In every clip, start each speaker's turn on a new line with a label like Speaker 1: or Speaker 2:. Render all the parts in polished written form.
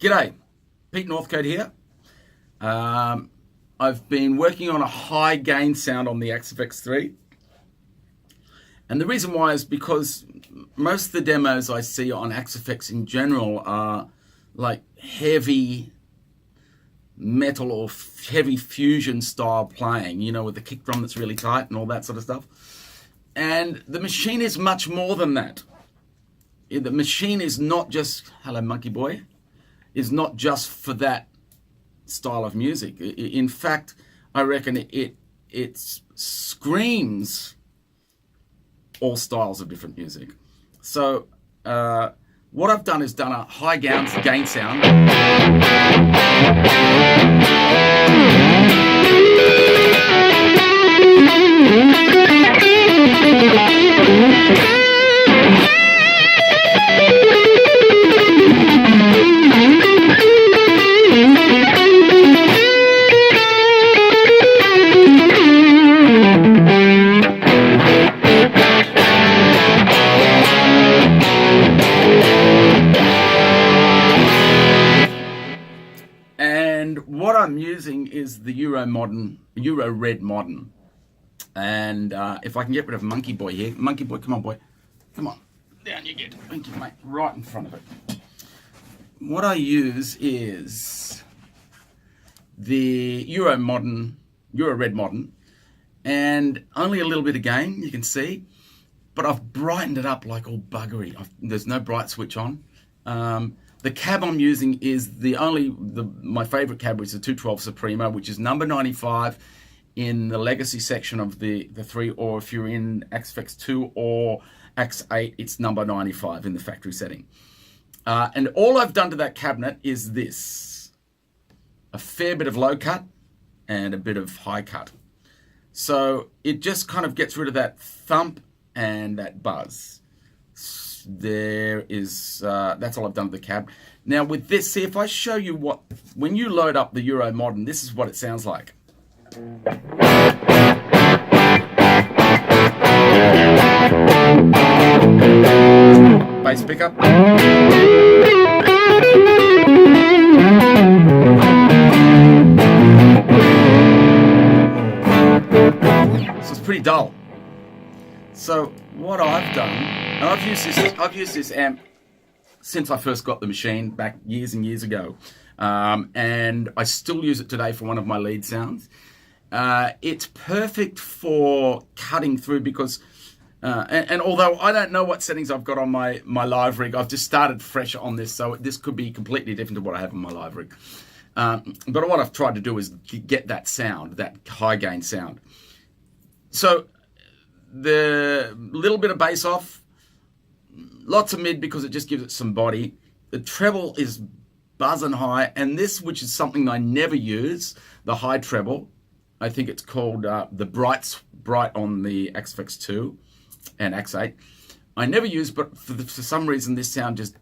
Speaker 1: G'day, Pete Northcote here. I've been working on a high gain sound on the AXEFX3. And the reason why is because most of the demos I see on AXEFX in general are like heavy metal or heavy fusion style playing, you know, with the kick drum that's really tight and all that sort of stuff. And the machine is much more than that. The machine is not just, hello monkey boy, is not just for that style of music. In fact, I reckon it screams all styles of different music. So what I've done is done a high gain sound. And what I'm using is the Euro Red Modern. And if I can get rid of Monkey Boy here. Monkey Boy, come on boy. Come on. Down you get. Thank you, mate. Right in front of it. What I use is the Euro Red Modern. And only a little bit of gain, you can see. But I've brightened it up like all buggery. There's no bright switch on. The cab I'm using is my favorite cab, which is the 212 Supremo, which is number 95 in the legacy section of the 3, or if you're in AXEFX2 or AX8, it's number 95 in the factory setting. And all I've done to that cabinet is this: a fair bit of low cut and a bit of high cut. So it just kind of gets rid of that thump and that buzz. That's all I've done to the cab. Now with this, see if I show you when you load up the Euro Modern, this is what it sounds like. Bass pickup. So it's pretty dull. So what I've done, and I've used this amp since I first got the machine back years and years ago, and I still use it today for one of my lead sounds. It's perfect for cutting through because, and although I don't know what settings I've got on my live rig, I've just started fresh on this, so this could be completely different to what I have on my live rig. But what I've tried to do is get that sound, that high gain sound. So the little bit of bass off, lots of mid because it just gives it some body. The treble is buzzing high, and this, which is something I never use, the high treble, I think it's called the Bright on the AXEFX2 and AX8. I never use, but for some reason this sound just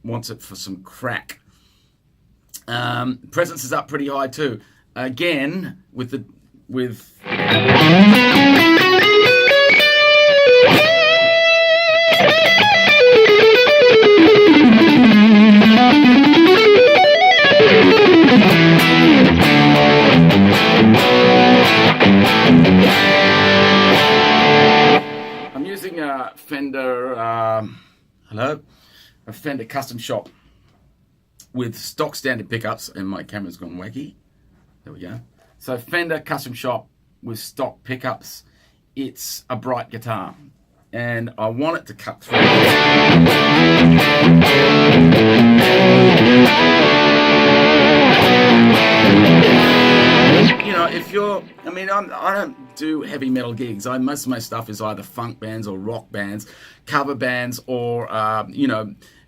Speaker 1: wants it for some crack. Presence is up pretty high too. Again, I'm using a Fender, a Fender Custom Shop with stock standard pickups, and my camera's gone wacky. There we go. So Fender Custom Shop with stock pickups. It's a bright guitar, and I want it to cut through. You know, I don't do heavy metal gigs. Most of my stuff is either funk bands or rock bands, cover bands, or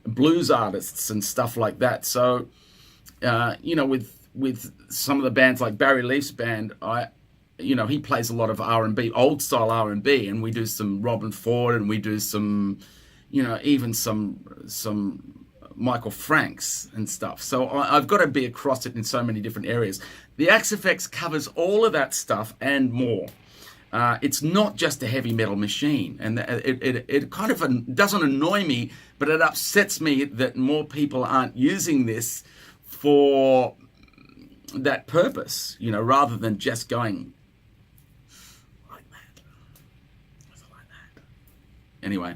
Speaker 1: blues artists and stuff like that. So, with some of the bands like Barry Leaf's band, he plays a lot of R&B, old style R&B, and we do some Robin Ford, and we do some, even some Michael Franks and stuff. So I've got to be across it in so many different areas. The AXEFX covers all of that stuff and more. It's not just a heavy metal machine, and it kind of doesn't annoy me, but it upsets me that more people aren't using this for that purpose, you know, rather than just going like that. Like that. Anyway,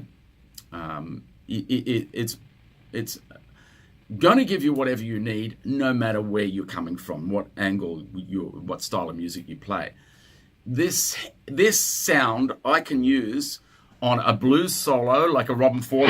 Speaker 1: it's going to give you whatever you need, no matter where you're coming from, what angle, what style of music you play. This sound I can use on a blues solo, like a Robin Ford.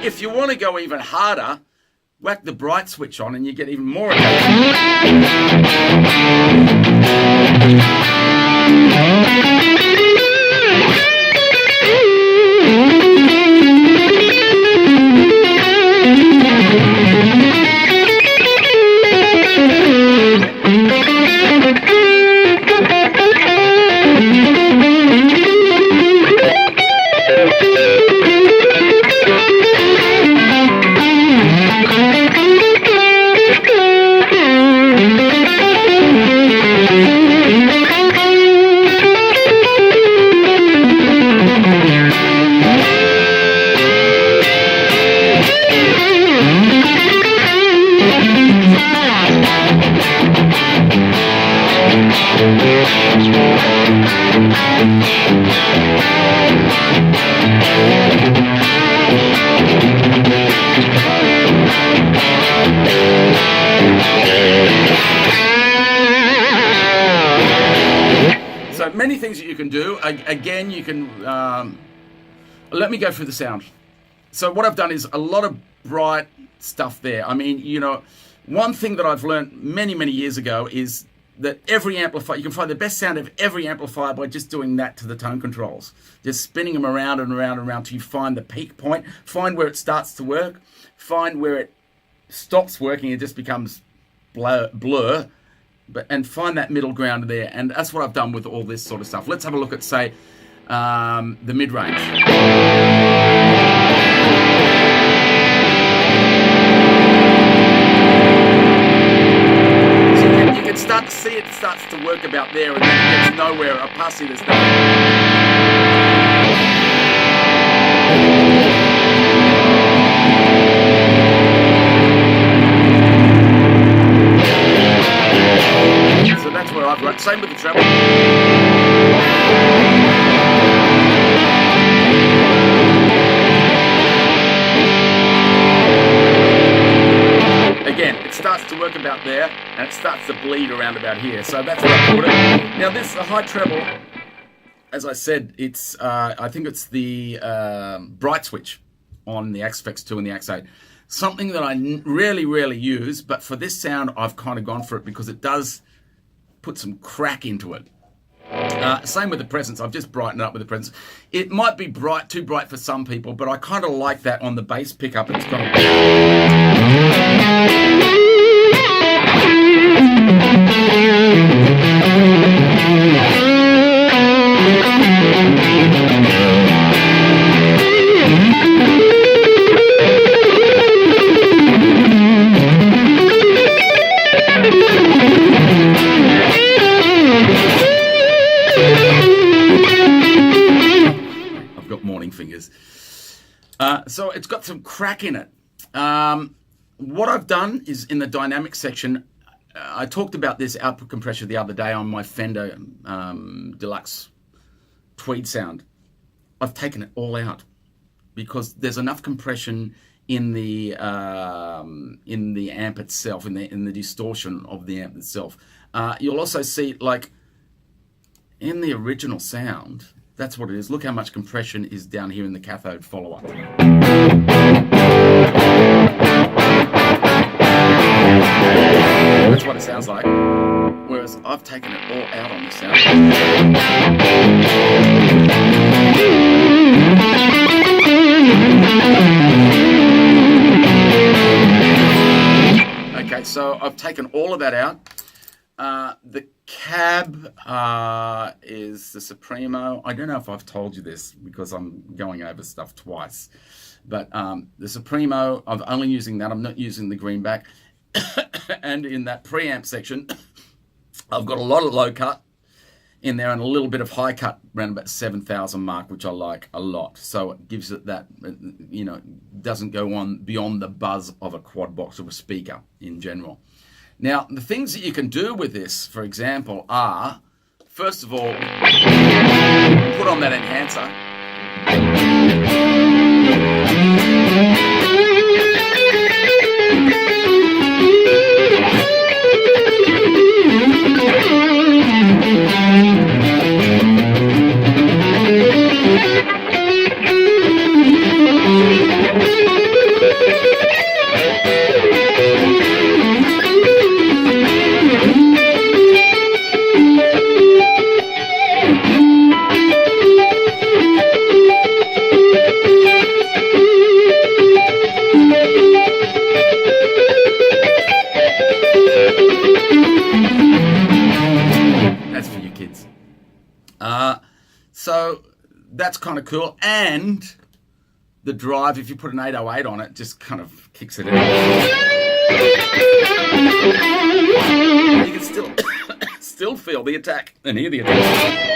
Speaker 1: If you want to go even harder, whack the bright switch on and you get even more So many things that you can do. Again, you can, let me go through the sound. So what I've done is a lot of bright stuff there. I mean, you know, one thing that I've learned many, many years ago is that every amplifier, you can find the best sound of every amplifier by just doing that to the tone controls. Just spinning them around and around and around till you find the peak point, find where it starts to work, find where it stops working, it just becomes blur, and find that middle ground there. And that's what I've done with all this sort of stuff. Let's have a look at, say, the mid-range. Start to see it starts to work about there, and then it gets nowhere. A pussy, there's nothing. So that's where I've got. Same with the treble. Again, it starts to work about there, and it starts to bleed around about here. So that's what I put it. Now this, the high treble, as I said, it's I think it's the bright switch on the AXEFX2 and the AXE8. Something that I rarely use, but for this sound, I've kind of gone for it because it does put some crack into it. Same with the presence. I've just brightened it up with the presence. It might be too bright for some people, but I kind of like that on the bass pickup. It's kind I've got morning fingers. So it's got some crack in it. what I've done is in the dynamic section, I talked about this output compressor the other day on my Fender Deluxe Tweed sound. I've taken it all out because there's enough compression in the amp itself, in the distortion of the amp itself. You'll also see, like, in the original sound, that's what it is. Look how much compression is down here in the cathode follower. That's what it sounds like. Whereas I've taken it all out on the sound. Okay, so I've taken all of that out. The cab is the Supremo. I don't know if I've told you this because I'm going over stuff twice. But the Supremo, I'm only using that. I'm not using the greenback. And in that preamp section, I've got a lot of low cut in there and a little bit of high cut around about 7,000 mark, which I like a lot. So it gives it that, you know, doesn't go on beyond the buzz of a quad box or a speaker in general. Now, the things that you can do with this, for example, are, first of all, put on that enhancer. That's for you kids. So that's kind of cool. And the drive, if you put an 808 on it, just kind of kicks it in. You can still feel the attack and hear the attack.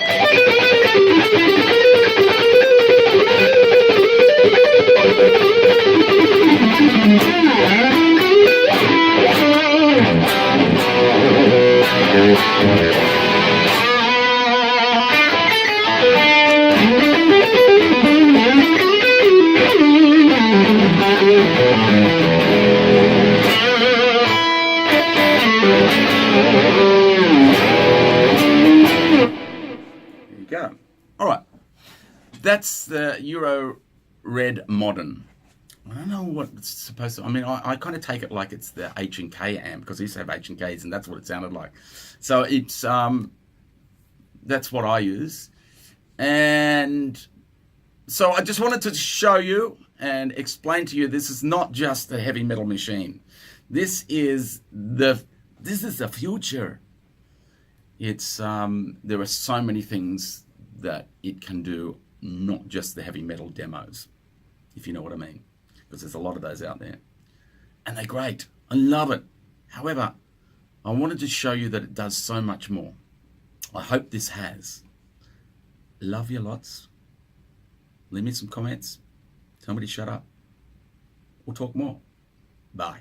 Speaker 1: Go. All right, that's the Euro Red Modern. I don't know what it's supposed to. I mean, I kind of take it like it's the H&K amp because I used to have H&Ks, and that's what it sounded like. So it's that's what I use, and so I just wanted to show you and explain to you this is not just a heavy metal machine. This is the future. It's there are so many things that it can do, not just the heavy metal demos, if you know what I mean, because there's a lot of those out there, and they're great. I love it. However, I wanted to show you that it does so much more. I hope this has. Love you lots. Leave me some comments. Tell me to shut up. We'll talk more. Bye.